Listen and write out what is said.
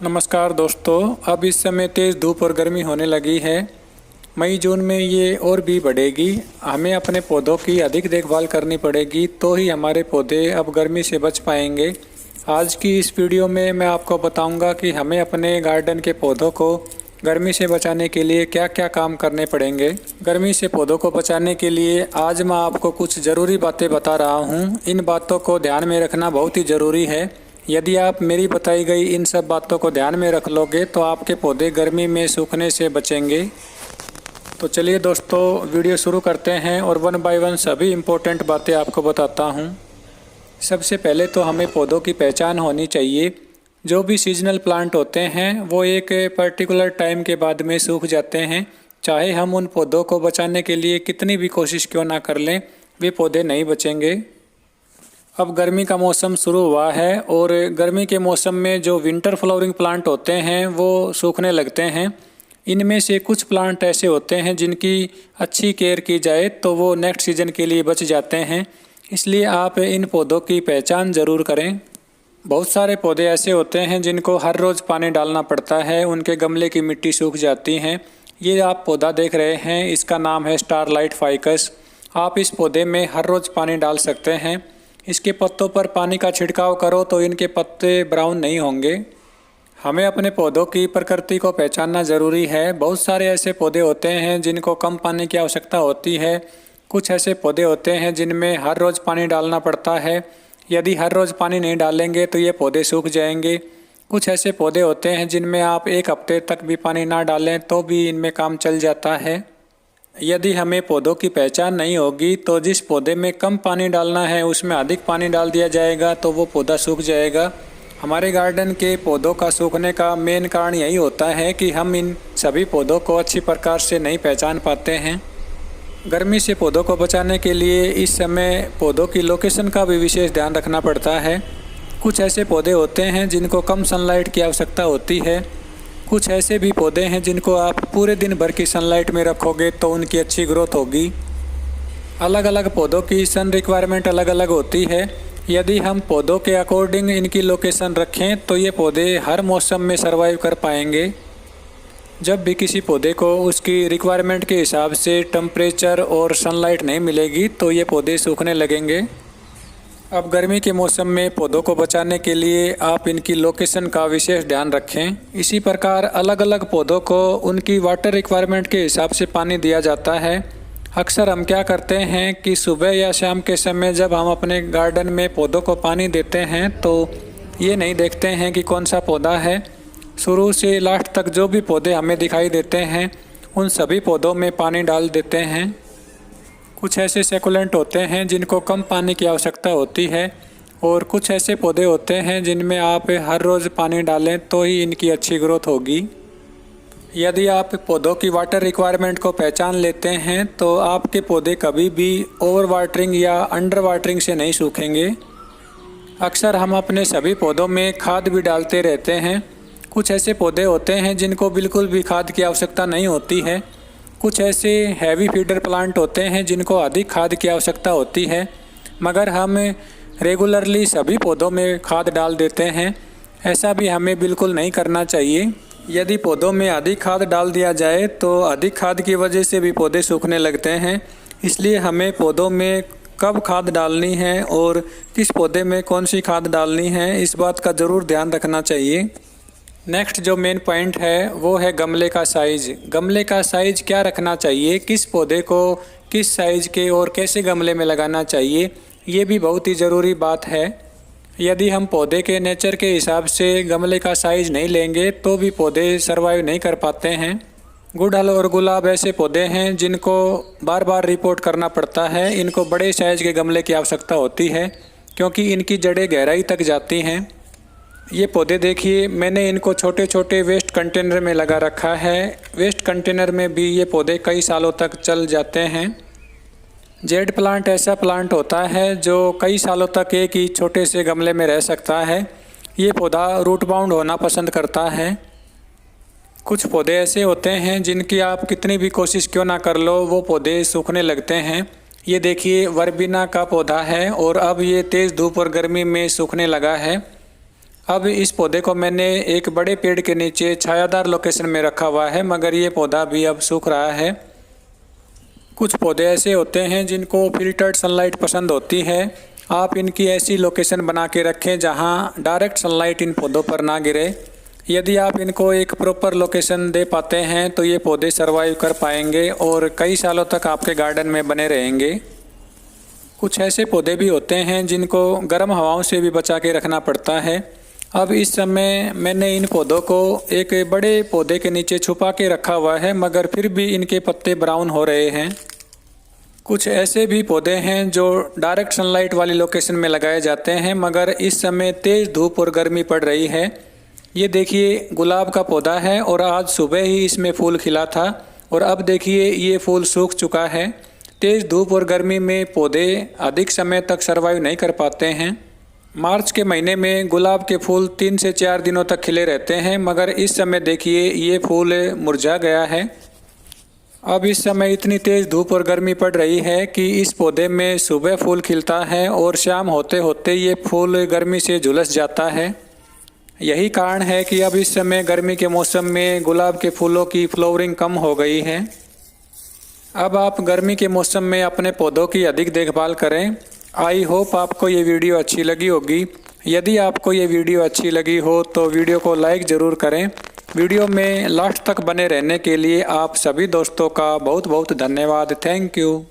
नमस्कार दोस्तों। अब इस समय तेज़ धूप और गर्मी होने लगी है। मई जून में ये और भी बढ़ेगी। हमें अपने पौधों की अधिक देखभाल करनी पड़ेगी, तो ही हमारे पौधे अब गर्मी से बच पाएंगे। आज की इस वीडियो में मैं आपको बताऊंगा कि हमें अपने गार्डन के पौधों को गर्मी से बचाने के लिए क्या क्या काम करने पड़ेंगे। गर्मी से पौधों को बचाने के लिए आज मैं आपको कुछ ज़रूरी बातें बता रहा हूँ। इन बातों को ध्यान में रखना बहुत ही ज़रूरी है। यदि आप मेरी बताई गई इन सब बातों को ध्यान में रख लोगे तो आपके पौधे गर्मी में सूखने से बचेंगे। तो चलिए दोस्तों, वीडियो शुरू करते हैं और वन बाय वन सभी इम्पोर्टेंट बातें आपको बताता हूं। सबसे पहले तो हमें पौधों की पहचान होनी चाहिए। जो भी सीजनल प्लांट होते हैं वो एक पर्टिकुलर टाइम के बाद में सूख जाते हैं। चाहे हम उन पौधों को बचाने के लिए कितनी भी कोशिश क्यों ना कर लें, वे पौधे नहीं बचेंगे। अब गर्मी का मौसम शुरू हुआ है और गर्मी के मौसम में जो विंटर फ्लावरिंग प्लांट होते हैं वो सूखने लगते हैं। इनमें से कुछ प्लांट ऐसे होते हैं जिनकी अच्छी केयर की जाए तो वो नेक्स्ट सीजन के लिए बच जाते हैं। इसलिए आप इन पौधों की पहचान ज़रूर करें। बहुत सारे पौधे ऐसे होते हैं जिनको हर रोज़ पानी डालना पड़ता है, उनके गमले की मिट्टी सूख जाती है। ये आप पौधा देख रहे हैं, इसका नाम है स्टारलाइट फाइकस। आप इस पौधे में हर रोज़ पानी डाल सकते हैं। इसके पत्तों पर पानी का छिड़काव करो तो इनके पत्ते ब्राउन नहीं होंगे। हमें अपने पौधों की प्रकृति को पहचानना ज़रूरी है। बहुत सारे ऐसे पौधे होते हैं जिनको कम पानी की आवश्यकता होती है। कुछ ऐसे पौधे होते हैं जिनमें हर रोज़ पानी डालना पड़ता है। यदि हर रोज़ पानी नहीं डालेंगे तो ये पौधे सूख जाएंगे। कुछ ऐसे पौधे होते हैं जिनमें आप एक हफ्ते तक भी पानी ना डालें तो भी इनमें काम चल जाता है। यदि हमें पौधों की पहचान नहीं होगी तो जिस पौधे में कम पानी डालना है उसमें अधिक पानी डाल दिया जाएगा तो वो पौधा सूख जाएगा। हमारे गार्डन के पौधों का सूखने का मेन कारण यही होता है कि हम इन सभी पौधों को अच्छी प्रकार से नहीं पहचान पाते हैं। गर्मी से पौधों को बचाने के लिए इस समय पौधों की लोकेशन का भी विशेष ध्यान रखना पड़ता है। कुछ ऐसे पौधे होते हैं जिनको कम सनलाइट की आवश्यकता होती है। कुछ ऐसे भी पौधे हैं जिनको आप पूरे दिन भर की सनलाइट में रखोगे तो उनकी अच्छी ग्रोथ होगी। अलग अलग पौधों की सन रिक्वायरमेंट अलग अलग होती है। यदि हम पौधों के अकॉर्डिंग इनकी लोकेशन रखें तो ये पौधे हर मौसम में सर्वाइव कर पाएंगे। जब भी किसी पौधे को उसकी रिक्वायरमेंट के हिसाब से टेम्परेचर और सनलाइट नहीं मिलेगी तो ये पौधे सूखने लगेंगे। अब गर्मी के मौसम में पौधों को बचाने के लिए आप इनकी लोकेशन का विशेष ध्यान रखें। इसी प्रकार अलग अलग पौधों को उनकी वाटर रिक्वायरमेंट के हिसाब से पानी दिया जाता है। अक्सर हम क्या करते हैं कि सुबह या शाम के समय जब हम अपने गार्डन में पौधों को पानी देते हैं तो ये नहीं देखते हैं कि कौन सा पौधा है। शुरू से लास्ट तक जो भी पौधे हमें दिखाई देते हैं उन सभी पौधों में पानी डाल देते हैं। कुछ ऐसे सेकुलेंट होते हैं जिनको कम पानी की आवश्यकता होती है और कुछ ऐसे पौधे होते हैं जिनमें आप हर रोज़ पानी डालें तो ही इनकी अच्छी ग्रोथ होगी। यदि आप पौधों की वाटर रिक्वायरमेंट को पहचान लेते हैं तो आपके पौधे कभी भी ओवर वाटरिंग या अंडर वाटरिंग से नहीं सूखेंगे। अक्सर हम अपने सभी पौधों में खाद भी डालते रहते हैं। कुछ ऐसे पौधे होते हैं जिनको बिल्कुल भी खाद की आवश्यकता नहीं होती है। कुछ ऐसे हैवी फीडर प्लांट होते हैं जिनको अधिक खाद की आवश्यकता होती है, मगर हम रेगुलरली सभी पौधों में खाद डाल देते हैं। ऐसा भी हमें बिल्कुल नहीं करना चाहिए। यदि पौधों में अधिक खाद डाल दिया जाए तो अधिक खाद की वजह से भी पौधे सूखने लगते हैं। इसलिए हमें पौधों में कब खाद डालनी है और किस पौधे में कौन सी खाद डालनी है, इस बात का ज़रूर ध्यान रखना चाहिए। नेक्स्ट जो मेन पॉइंट है वो है गमले का साइज़। गमले का साइज़ क्या रखना चाहिए, किस पौधे को किस साइज़ के और कैसे गमले में लगाना चाहिए, ये भी बहुत ही ज़रूरी बात है। यदि हम पौधे के नेचर के हिसाब से गमले का साइज़ नहीं लेंगे तो भी पौधे सर्वाइव नहीं कर पाते हैं। गुड़हल और गुलाब ऐसे पौधे हैं जिनको बार बार रिपोर्ट करना पड़ता है। इनको बड़े साइज़ के गमले की आवश्यकता होती है क्योंकि इनकी जड़ें गहराई तक जाती हैं। ये पौधे देखिए, मैंने इनको छोटे छोटे वेस्ट कंटेनर में लगा रखा है। वेस्ट कंटेनर में भी ये पौधे कई सालों तक चल जाते हैं। जेड प्लांट ऐसा प्लांट होता है जो कई सालों तक एक ही छोटे से गमले में रह सकता है। ये पौधा रूट बाउंड होना पसंद करता है। कुछ पौधे ऐसे होते हैं जिनकी आप कितनी भी कोशिश क्यों ना कर लो वो पौधे सूखने लगते हैं। ये देखिए, वर्बिना का पौधा है और अब ये तेज़ धूप और गर्मी में सूखने लगा है। अब इस पौधे को मैंने एक बड़े पेड़ के नीचे छायादार लोकेशन में रखा हुआ है, मगर ये पौधा भी अब सूख रहा है। कुछ पौधे ऐसे होते हैं जिनको फिल्टर्ड सनलाइट पसंद होती है। आप इनकी ऐसी लोकेशन बना के रखें जहां डायरेक्ट सनलाइट इन पौधों पर ना गिरे। यदि आप इनको एक प्रॉपर लोकेशन दे पाते हैं तो ये पौधे सर्वाइव कर पाएंगे और कई सालों तक आपके गार्डन में बने रहेंगे। कुछ ऐसे पौधे भी होते हैं जिनको गर्म हवाओं से भी बचा के रखना पड़ता है। अब इस समय मैंने इन पौधों को एक बड़े पौधे के नीचे छुपा के रखा हुआ है, मगर फिर भी इनके पत्ते ब्राउन हो रहे हैं। कुछ ऐसे भी पौधे हैं जो डायरेक्ट सनलाइट वाली लोकेशन में लगाए जाते हैं, मगर इस समय तेज़ धूप और गर्मी पड़ रही है। ये देखिए गुलाब का पौधा है और आज सुबह ही इसमें फूल खिला था और अब देखिए ये फूल सूख चुका है। तेज़ धूप और गर्मी में पौधे अधिक समय तक सर्वाइव नहीं कर पाते हैं। मार्च के महीने में गुलाब के फूल 3 से 4 दिनों तक खिले रहते हैं, मगर इस समय देखिए ये फूल मुरझा गया है। अब इस समय इतनी तेज़ धूप और गर्मी पड़ रही है कि इस पौधे में सुबह फूल खिलता है और शाम होते होते ये फूल गर्मी से झुलस जाता है। यही कारण है कि अब इस समय गर्मी के मौसम में गुलाब के फूलों की फ्लावरिंग कम हो गई है। अब आप गर्मी के मौसम में अपने पौधों की अधिक देखभाल करें। आई होप आपको ये वीडियो अच्छी लगी होगी। यदि आपको ये वीडियो अच्छी लगी हो तो वीडियो को लाइक ज़रूर करें। वीडियो में लास्ट तक बने रहने के लिए आप सभी दोस्तों का बहुत बहुत धन्यवाद। Thank you.